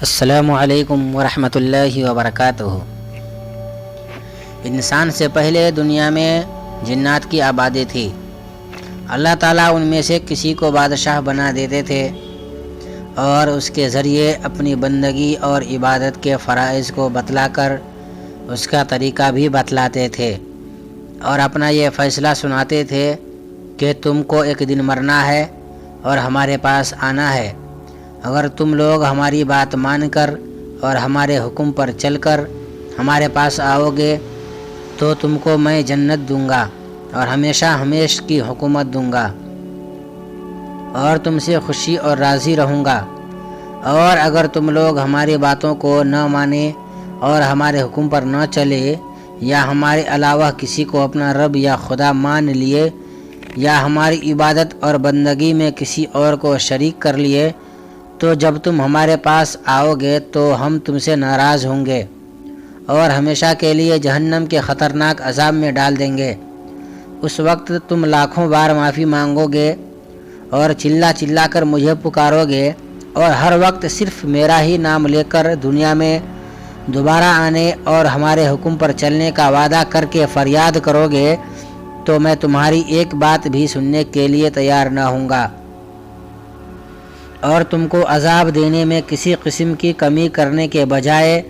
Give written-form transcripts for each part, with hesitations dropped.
السلام علیکم ورحمۃ اللہ وبرکاتہ۔ انسان سے پہلے دنیا میں جنات کی آبادی تھی۔ اللہ تعالیٰ ان میں سے کسی کو بادشاہ بنا دیتے تھے اور اس کے ذریعے اپنی بندگی اور عبادت کے فرائض کو بتلا کر اس کا طریقہ بھی بتلاتے تھے اور اپنا یہ فیصلہ سناتے تھے کہ تم کو ایک دن مرنا ہے اور ہمارے پاس آنا ہے۔ اگر تم لوگ ہماری بات مان کر اور ہمارے حکم پر چل کر ہمارے پاس آؤ گے تو تم کو میں جنت دوں گا اور ہمیشہ ہمیش کی حکومت دوں گا اور تم سے خوشی اور راضی رہوں گا۔ اور اگر تم لوگ ہماری باتوں کو نہ مانے اور ہمارے حکم پر نہ چلے یا ہمارے علاوہ کسی کو اپنا رب یا خدا مان لیے یا ہماری عبادت اور بندگی میں کسی اور کو شریک کر لیے تو جب تم ہمارے پاس آؤ گے تو ہم تم سے ناراض ہوں گے اور ہمیشہ کے لیے جہنم کے خطرناک عذاب میں ڈال دیں گے۔ اس وقت تم لاکھوں بار معافی مانگو گے اور چلا چلا کر مجھے پکارو گے اور ہر وقت صرف میرا ہی نام لے کر دنیا میں دوبارہ آنے اور ہمارے حکم پر چلنے کا وعدہ کر کے فریاد کرو گے تو میں تمہاری ایک بات بھی سننے کے لیے تیار نہ ہوں گا اور تم کو عذاب دینے میں کسی قسم کی کمی کرنے کے بجائے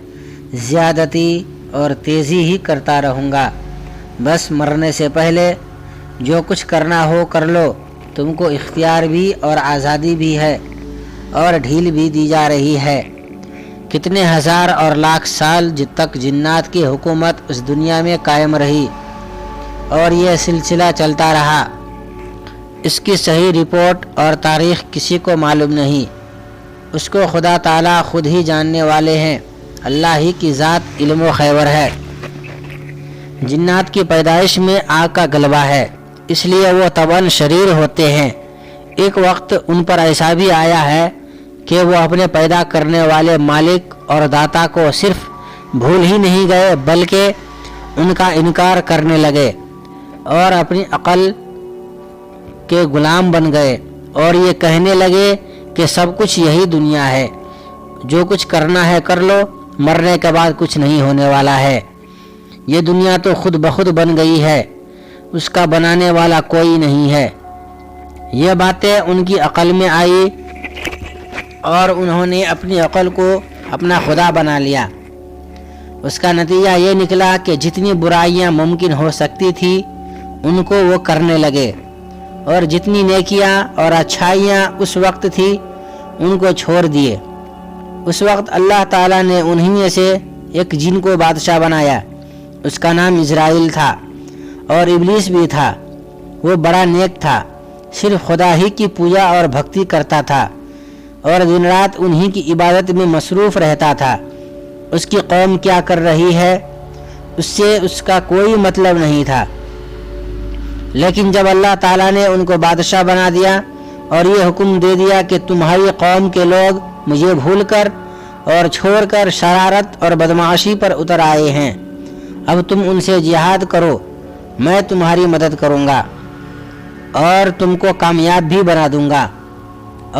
زیادتی اور تیزی ہی کرتا رہوں گا۔ بس مرنے سے پہلے جو کچھ کرنا ہو کر لو، تم کو اختیار بھی اور آزادی بھی ہے اور ڈھیل بھی دی جا رہی ہے۔ کتنے ہزار اور لاکھ سال تک جنات کی حکومت اس دنیا میں قائم رہی اور یہ سلسلہ چلتا رہا۔ اس کی صحیح رپورٹ اور تاریخ کسی کو معلوم نہیں، اس کو خدا تعالیٰ خود ہی جاننے والے ہیں۔ اللہ ہی کی ذات علم و خیبر ہے۔ جنات کی پیدائش میں آگ کا غلبہ ہے، اس لیے وہ طبعاً شریر ہوتے ہیں۔ ایک وقت ان پر ایسا بھی آیا ہے کہ وہ اپنے پیدا کرنے والے مالک اور داتا کو صرف بھول ہی نہیں گئے بلکہ ان کا انکار کرنے لگے اور اپنی عقل کے غلام بن گئے اور یہ کہنے لگے کہ سب کچھ یہی دنیا ہے، جو کچھ کرنا ہے کر لو، مرنے کے بعد کچھ نہیں ہونے والا ہے۔ یہ دنیا تو خود بخود بن گئی ہے، اس کا بنانے والا کوئی نہیں ہے۔ یہ باتیں ان کی عقل میں آئی اور انہوں نے اپنی عقل کو اپنا خدا بنا لیا۔ اس کا نتیجہ یہ نکلا کہ جتنی برائیاں ممکن ہو سکتی تھی ان کو وہ کرنے لگے اور جتنی نیکیاں اور اچھائیاں اس وقت تھی ان کو چھوڑ دیے۔ اس وقت اللہ تعالیٰ نے انہی میں سے ایک جن کو بادشاہ بنایا، اس کا نام اسرائیل تھا اور ابلیس بھی تھا۔ وہ بڑا نیک تھا، صرف خدا ہی کی پوجا اور بھکتی کرتا تھا اور دن رات انہی کی عبادت میں مصروف رہتا تھا۔ اس کی قوم کیا کر رہی ہے اس سے اس کا کوئی مطلب نہیں تھا، لیکن جب اللہ تعالیٰ نے ان کو بادشاہ بنا دیا اور یہ حکم دے دیا کہ تمہاری قوم کے لوگ مجھے بھول کر اور چھوڑ کر شرارت اور بدمعاشی پر اتر آئے ہیں، اب تم ان سے جہاد کرو، میں تمہاری مدد کروں گا اور تم کو کامیاب بھی بنا دوں گا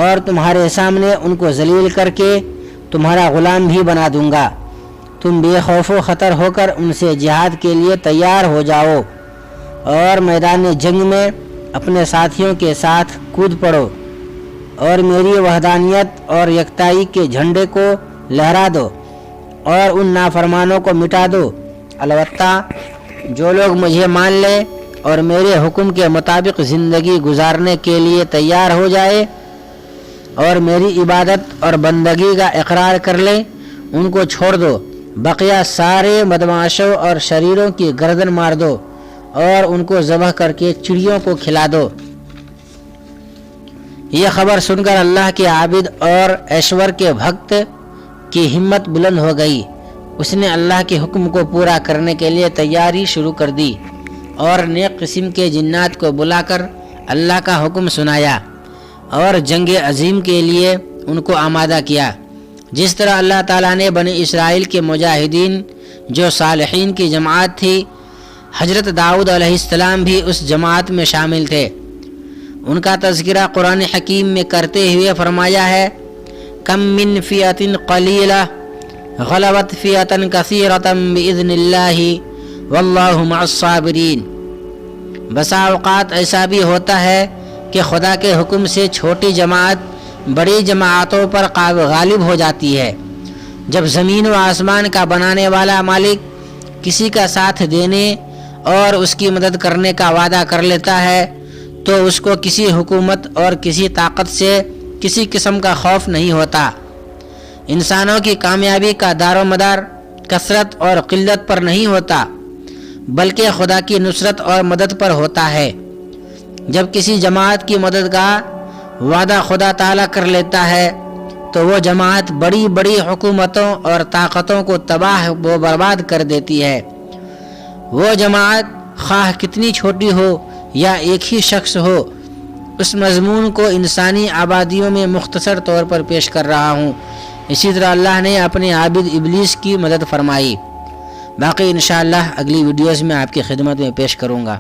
اور تمہارے سامنے ان کو ذلیل کر کے تمہارا غلام بھی بنا دوں گا۔ تم بے خوف و خطر ہو کر ان سے جہاد کے لیے تیار ہو جاؤ اور میدان جنگ میں اپنے ساتھیوں کے ساتھ کود پڑو اور میری وحدانیت اور یکتائی کے جھنڈے کو لہرا دو اور ان نافرمانوں کو مٹا دو۔ البتہ جو لوگ مجھے مان لے اور میرے حکم کے مطابق زندگی گزارنے کے لیے تیار ہو جائے اور میری عبادت اور بندگی کا اقرار کر لیں، ان کو چھوڑ دو۔ بقیہ سارے بدمعاشوں اور شریروں کی گردن مار دو اور ان کو ذبح کر کے چڑیوں کو کھلا دو۔ یہ خبر سن کر اللہ کے عابد اور ایشور کے بھکت کی ہمت بلند ہو گئی۔ اس نے اللہ کے حکم کو پورا کرنے کے لیے تیاری شروع کر دی اور نیک قسم کے جنات کو بلا کر اللہ کا حکم سنایا اور جنگ عظیم کے لیے ان کو آمادہ کیا۔ جس طرح اللہ تعالیٰ نے بنی اسرائیل کے مجاہدین جو صالحین کی جماعت تھی، حضرت داؤد علیہ السلام بھی اس جماعت میں شامل تھے، ان کا تذکرہ قرآن حکیم میں کرتے ہوئے فرمایا ہے کم من فئۃ قلیلہ غلبت فئۃ کثیرۃ بإذن اللہ واللہ مع الصابرین۔ بسا اوقات ایسا بھی ہوتا ہے کہ خدا کے حکم سے چھوٹی جماعت بڑی جماعتوں پر غالب ہو جاتی ہے۔ جب زمین و آسمان کا بنانے والا مالک کسی کا ساتھ دینے اور اس کی مدد کرنے کا وعدہ کر لیتا ہے تو اس کو کسی حکومت اور کسی طاقت سے کسی قسم کا خوف نہیں ہوتا۔ انسانوں کی کامیابی کا دار و مدار کثرت اور قلت پر نہیں ہوتا، بلکہ خدا کی نصرت اور مدد پر ہوتا ہے۔ جب کسی جماعت کی مدد کا وعدہ خدا تعالیٰ کر لیتا ہے تو وہ جماعت بڑی بڑی حکومتوں اور طاقتوں کو تباہ و برباد کر دیتی ہے۔ وہ جماعت خواہ کتنی چھوٹی ہو یا ایک ہی شخص ہو، اس مضمون کو انسانی آبادیوں میں مختصر طور پر پیش کر رہا ہوں۔ اسی طرح اللہ نے اپنے عابد ابلیس کی مدد فرمائی۔ باقی انشاءاللہ اگلی ویڈیوز میں آپ کی خدمت میں پیش کروں گا۔